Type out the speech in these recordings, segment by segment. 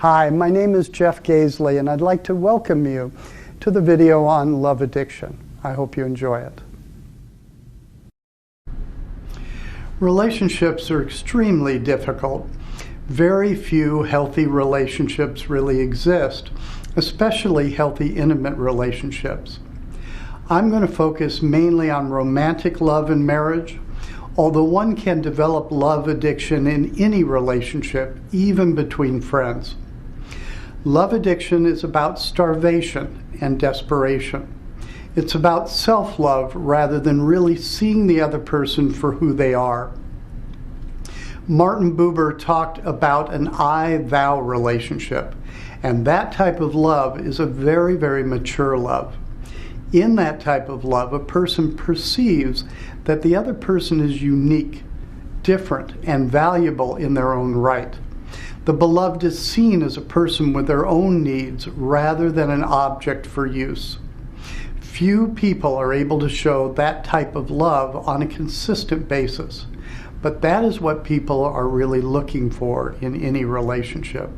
Hi, my name is Jeff Gaisley, and I'd like to welcome you to the video on love addiction. I hope you enjoy it. Relationships are extremely difficult. Very few healthy relationships really exist, especially healthy intimate relationships. I'm going to focus mainly on romantic love and marriage, although one can develop love addiction in any relationship, even between friends. Love addiction is about starvation and desperation. It's about self-love rather than really seeing the other person for who they are. Martin Buber talked about an I-thou relationship, and that type of love is a very, very mature love. In that type of love, a person perceives that the other person is unique, different, and valuable in their own right. The beloved is seen as a person with their own needs rather than an object for use. Few people are able to show that type of love on a consistent basis, but that is what people are really looking for in any relationship.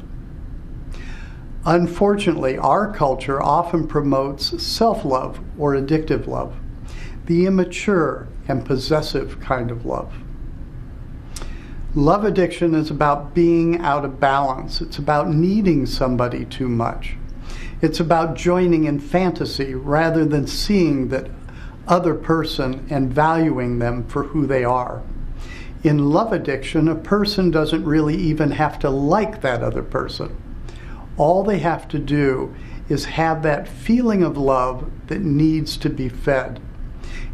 Unfortunately, our culture often promotes self-love or addictive love, the immature and possessive kind of love. Love addiction is about being out of balance. It's about needing somebody too much. It's about joining in fantasy rather than seeing that other person and valuing them for who they are. In love addiction, a person doesn't really even have to like that other person. All they have to do is have that feeling of love that needs to be fed.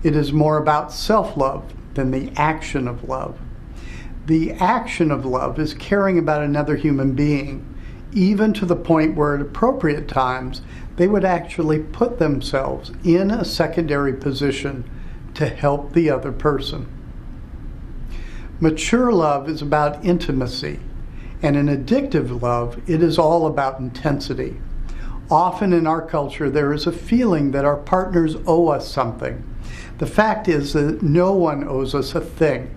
It is more about self-love than the action of love. The action of love is caring about another human being, even to the point where at appropriate times they would actually put themselves in a secondary position to help the other person. Mature love is about intimacy. And in addictive love, it is all about intensity. Often in our culture, there is a feeling that our partners owe us something. The fact is that no one owes us a thing.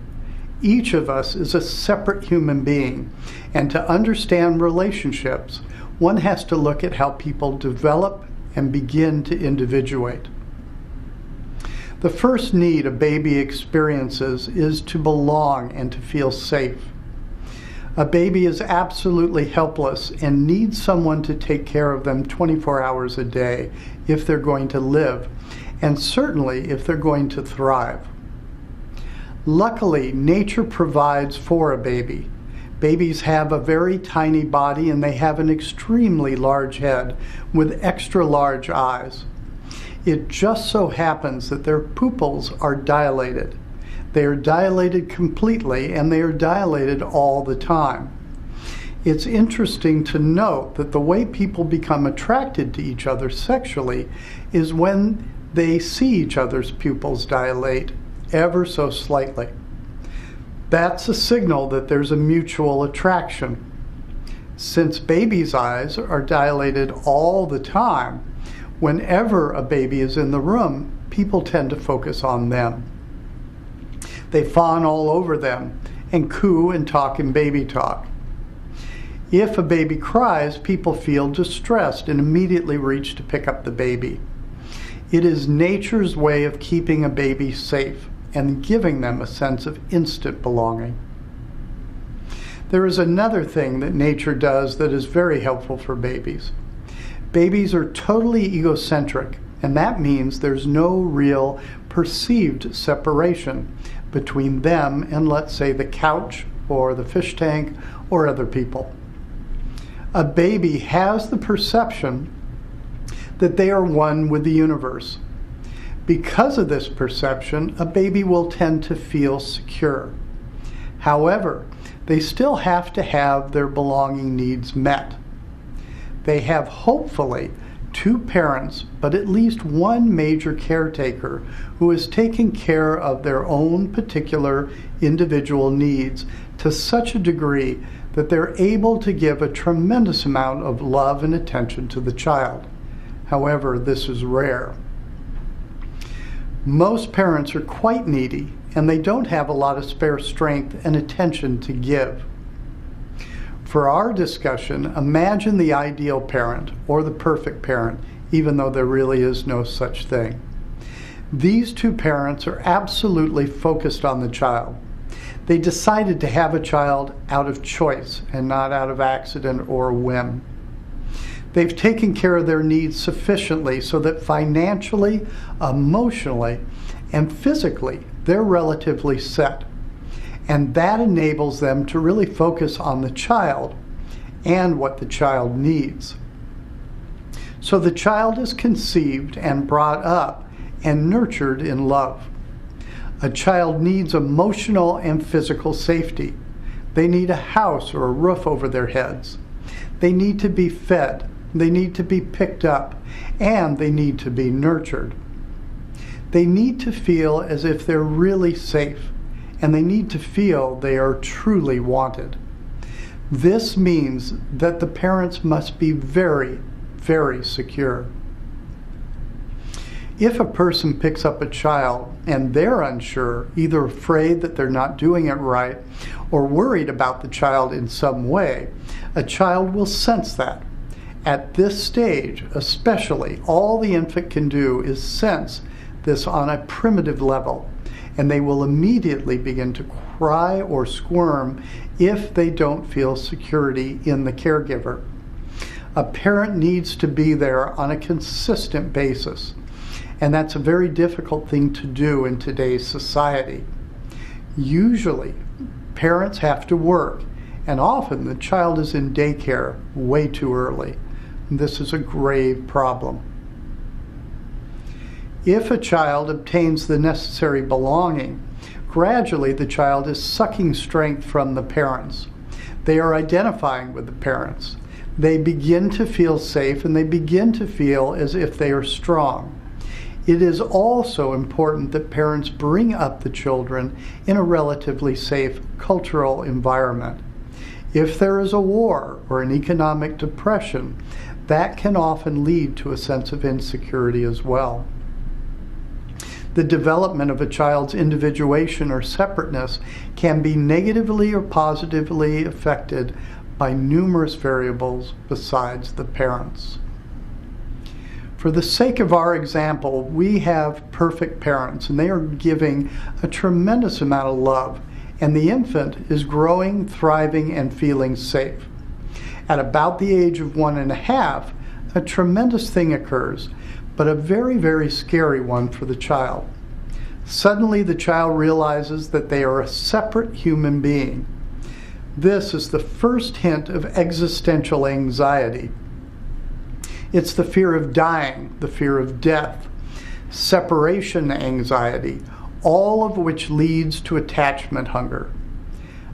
Each of us is a separate human being. And to understand relationships, one has to look at how people develop and begin to individuate. The first need a baby experiences is to belong and to feel safe. A baby is absolutely helpless and needs someone to take care of them 24 hours a day if they're going to live, and certainly if they're going to thrive. Luckily, nature provides for a baby. Babies have a very tiny body and they have an extremely large head with extra large eyes. It just so happens that their pupils are dilated. They are dilated completely, and they are dilated all the time. It's interesting to note that the way people become attracted to each other sexually is when they see each other's pupils dilate ever so slightly. That's a signal that there's a mutual attraction. Since babies' eyes are dilated all the time, whenever a baby is in the room, people tend to focus on them. They fawn all over them and coo and talk in baby talk. If a baby cries, people feel distressed and immediately reach to pick up the baby. It is nature's way of keeping a baby safe and giving them a sense of instant belonging. There is another thing that nature does that is very helpful for babies. Babies are totally egocentric, and that means there's no real perceived separation between them and, let's say, the couch or the fish tank or other people. A baby has the perception that they are one with the universe. Because of this perception, a baby will tend to feel secure. However, they still have to have their belonging needs met. They have, hopefully, two parents, but at least one major caretaker who is taking care of their own particular individual needs to such a degree that they're able to give a tremendous amount of love and attention to the child. However, this is rare. Most parents are quite needy, and they don't have a lot of spare strength and attention to give. For our discussion, imagine the ideal parent or the perfect parent, even though there really is no such thing. These two parents are absolutely focused on the child. They decided to have a child out of choice and not out of accident or whim. They've taken care of their needs sufficiently so that financially, emotionally, and physically, they're relatively set. And that enables them to really focus on the child and what the child needs. So the child is conceived and brought up and nurtured in love. A child needs emotional and physical safety. They need a house or a roof over their heads. They need to be fed. They need to be picked up, and they need to be nurtured. They need to feel as if they're really safe, and they need to feel they are truly wanted. This means that the parents must be very, very secure. If a person picks up a child and they're unsure, either afraid that they're not doing it right or worried about the child in some way, a child will sense that. At this stage, especially, all the infant can do is sense this on a primitive level, and they will immediately begin to cry or squirm if they don't feel security in the caregiver. A parent needs to be there on a consistent basis, and that's a very difficult thing to do in today's society. Usually, parents have to work, and often the child is in daycare way too early. This is a grave problem. If a child obtains the necessary belonging, gradually the child is sucking strength from the parents. They are identifying with the parents. They begin to feel safe, and they begin to feel as if they are strong. It is also important that parents bring up the children in a relatively safe cultural environment. If there is a war or an economic depression, that can often lead to a sense of insecurity as well. The development of a child's individuation or separateness can be negatively or positively affected by numerous variables besides the parents. For the sake of our example, we have perfect parents, and they are giving a tremendous amount of love, and the infant is growing, thriving, and feeling safe. At about the age of 1.5, a tremendous thing occurs, but a very, very scary one for the child. Suddenly, the child realizes that they are a separate human being. This is the first hint of existential anxiety. It's the fear of dying, the fear of death, separation anxiety, all of which leads to attachment hunger.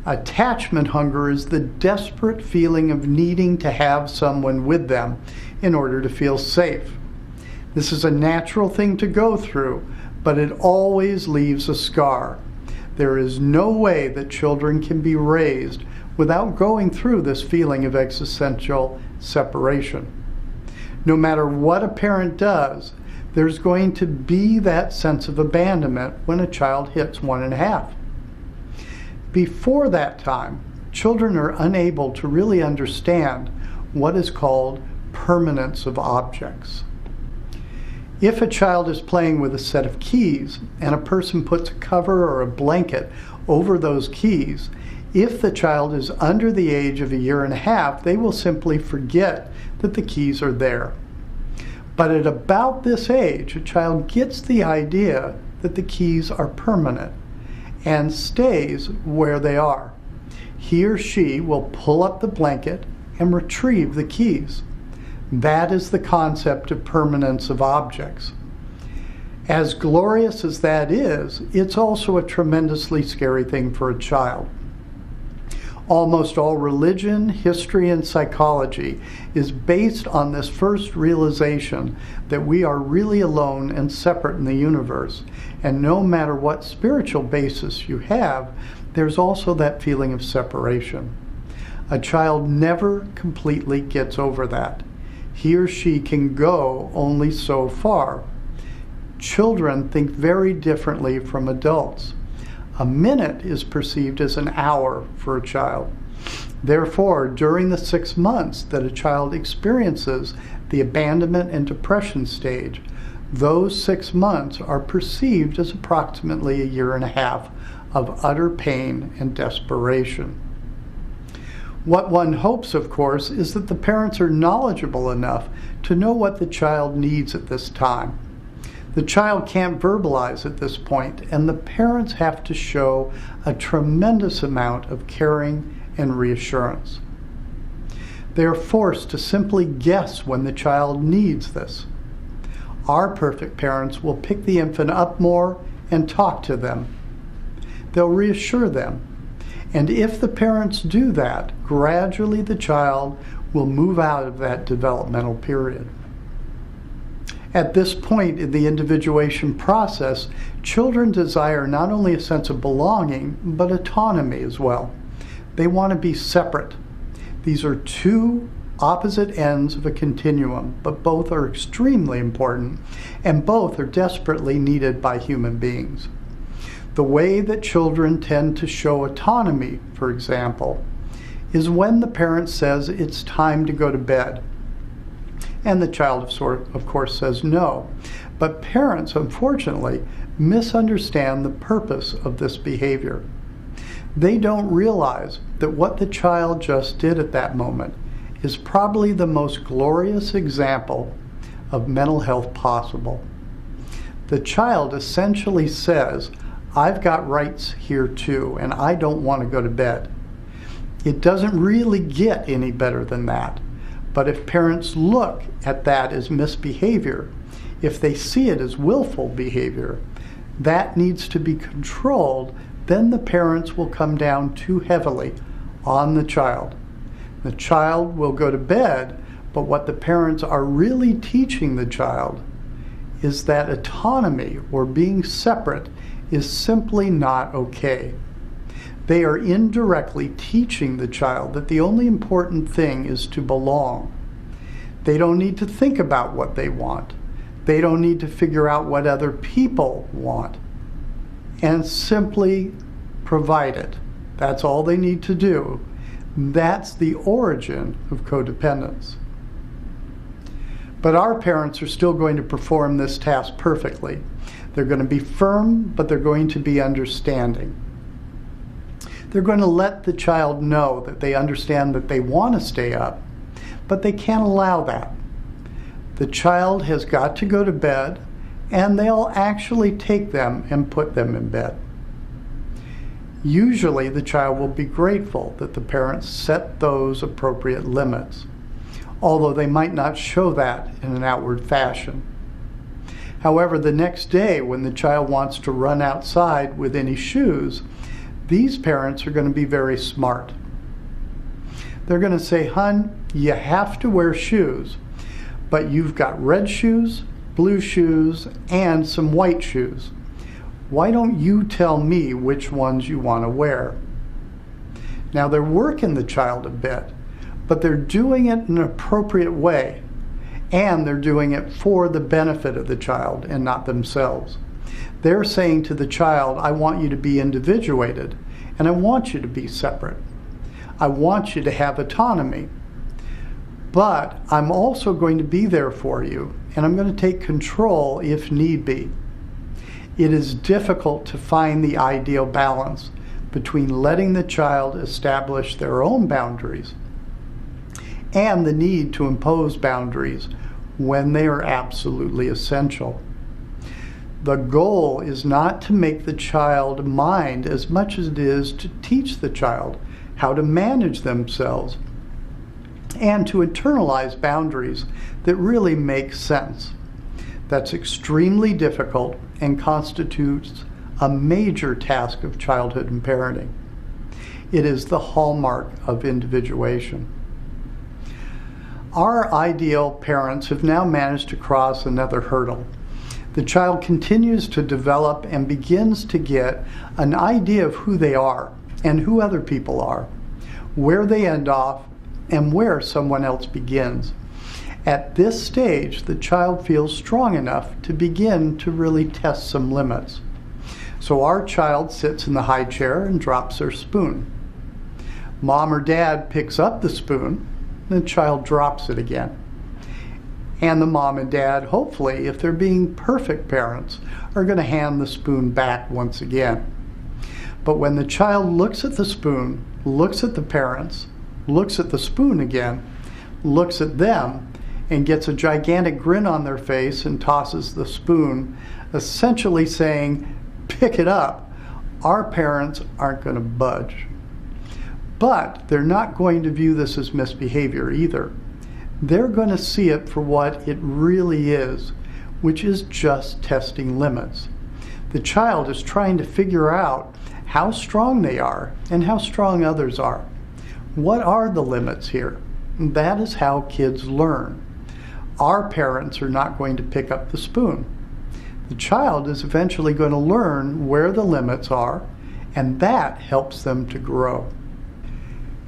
Attachment hunger is the desperate feeling of needing to have someone with them in order to feel safe. This is a natural thing to go through, but it always leaves a scar. There is no way that children can be raised without going through this feeling of existential separation. No matter what a parent does, there's going to be that sense of abandonment when a child hits 1.5. Before that time, children are unable to really understand what is called permanence of objects. If a child is playing with a set of keys and a person puts a cover or a blanket over those keys, if the child is under the age of 1.5 years, they will simply forget that the keys are there. But at about this age, a child gets the idea that the keys are permanent and stays where they are. He or she will pull up the blanket and retrieve the keys. That is the concept of permanence of objects. As glorious as that is, it's also a tremendously scary thing for a child. Almost all religion, history, and psychology is based on this first realization that we are really alone and separate in the universe. And no matter what spiritual basis you have, there's also that feeling of separation. A child never completely gets over that. He or she can go only so far. Children think very differently from adults. A minute is perceived as an hour for a child. Therefore, during the 6 months that a child experiences the abandonment and depression stage, those 6 months are perceived as approximately a year and a half of utter pain and desperation. What one hopes, of course, is that the parents are knowledgeable enough to know what the child needs at this time. The child can't verbalize at this point, and the parents have to show a tremendous amount of caring and reassurance. They are forced to simply guess when the child needs this. Our perfect parents will pick the infant up more and talk to them. They'll reassure them. And if the parents do that, gradually the child will move out of that developmental period. At this point in the individuation process, children desire not only a sense of belonging, but autonomy as well. They want to be separate. These are two opposite ends of a continuum, but both are extremely important, and both are desperately needed by human beings. The way that children tend to show autonomy, for example, is when the parent says it's time to go to bed. And the child, of course, says no. But parents, unfortunately, misunderstand the purpose of this behavior. They don't realize that what the child just did at that moment is probably the most glorious example of mental health possible. The child essentially says, I've got rights here too, and I don't want to go to bed. It doesn't really get any better than that. But if parents look at that as misbehavior, if they see it as willful behavior, that needs to be controlled, then the parents will come down too heavily on the child. The child will go to bed, but what the parents are really teaching the child is that autonomy or being separate is simply not okay. They are indirectly teaching the child that the only important thing is to belong. They don't need to think about what they want. They don't need to figure out what other people want. And simply provide it. That's all they need to do. That's the origin of codependence. But our parents are still going to perform this task perfectly. They're going to be firm, but they're going to be understanding. They're going to let the child know that they understand that they want to stay up, but they can't allow that. The child has got to go to bed, and they'll actually take them and put them in bed. Usually the child will be grateful that the parents set those appropriate limits, although they might not show that in an outward fashion. However, the next day when the child wants to run outside with any shoes, these parents are going to be very smart. They're going to say, "Hun, you have to wear shoes, but you've got red shoes, blue shoes, and some white shoes. Why don't you tell me which ones you want to wear?" Now they're working the child a bit, but they're doing it in an appropriate way, and they're doing it for the benefit of the child and not themselves. They're saying to the child, I want you to be individuated, and I want you to be separate. I want you to have autonomy, but I'm also going to be there for you, and I'm going to take control if need be. It is difficult to find the ideal balance between letting the child establish their own boundaries and the need to impose boundaries when they are absolutely essential. The goal is not to make the child mind as much as it is to teach the child how to manage themselves and to internalize boundaries that really make sense. That's extremely difficult and constitutes a major task of childhood and parenting. It is the hallmark of individuation. Our ideal parents have now managed to cross another hurdle. The child continues to develop and begins to get an idea of who they are and who other people are, where they end off, and where someone else begins. At this stage, the child feels strong enough to begin to really test some limits. So our child sits in the high chair and drops their spoon. Mom or dad picks up the spoon, the child drops it again. And the mom and dad, hopefully, if they're being perfect parents, are going to hand the spoon back once again. But when the child looks at the spoon, looks at the parents, looks at the spoon again, looks at them, and gets a gigantic grin on their face and tosses the spoon, essentially saying, "Pick it up," our parents aren't going to budge. But they're not going to view this as misbehavior either. They're going to see it for what it really is, which is just testing limits. The child is trying to figure out how strong they are and how strong others are. What are the limits here? That is how kids learn. Our parents are not going to pick up the spoon. The child is eventually going to learn where the limits are, and that helps them to grow.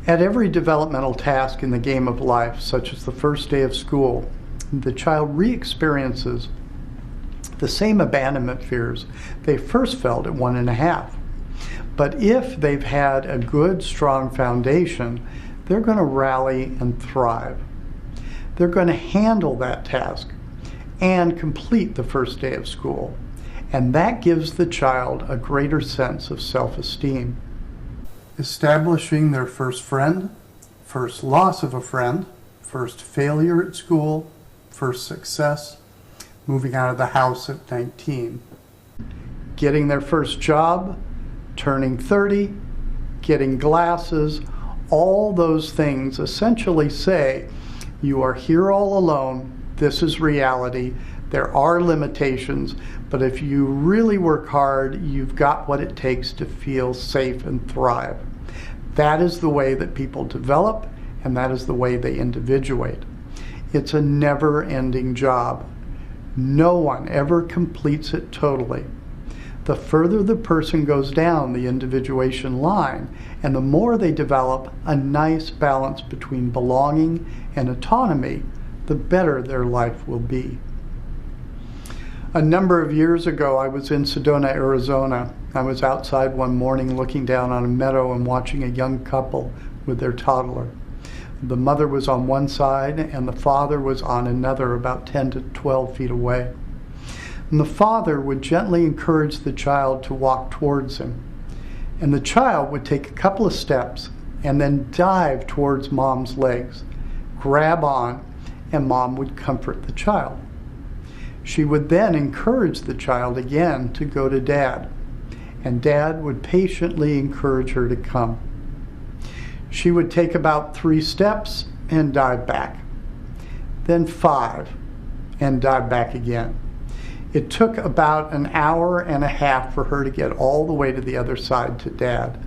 At every developmental task in the game of life, such as the first day of school, the child re-experiences the same abandonment fears they first felt at 1.5. But if they've had a good, strong foundation, they're going to rally and thrive. They're going to handle that task and complete the first day of school. And that gives the child a greater sense of self-esteem. Establishing their first friend, first loss of a friend, first failure at school, first success, moving out of the house at 19. Getting their first job, turning 30, getting glasses, all those things essentially say, you are here all alone, this is reality, there are limitations, but if you really work hard, you've got what it takes to feel safe and thrive. That is the way that people develop, and that is the way they individuate. It's a never-ending job. No one ever completes it totally. The further the person goes down the individuation line, and the more they develop a nice balance between belonging and autonomy, the better their life will be. A number of years ago, I was in Sedona, Arizona. I was outside one morning looking down on a meadow and watching a young couple with their toddler. The mother was on one side and the father was on another, about 10 to 12 feet away. And the father would gently encourage the child to walk towards him. And the child would take a couple of steps and then dive towards mom's legs, grab on, and mom would comfort the child. She would then encourage the child again to go to dad, and dad would patiently encourage her to come. She would take about 3 steps and dive back, then 5, and dive back again. It took about an hour and a half for her to get all the way to the other side to dad.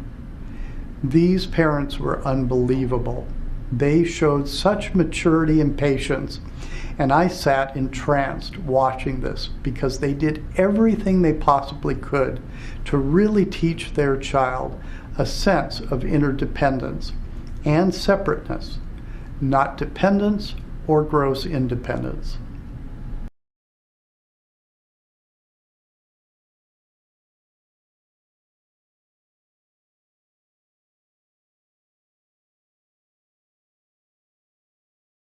These parents were unbelievable. They showed such maturity and patience, and I sat entranced watching this because they did everything they possibly could to really teach their child a sense of interdependence and separateness, not dependence or gross independence.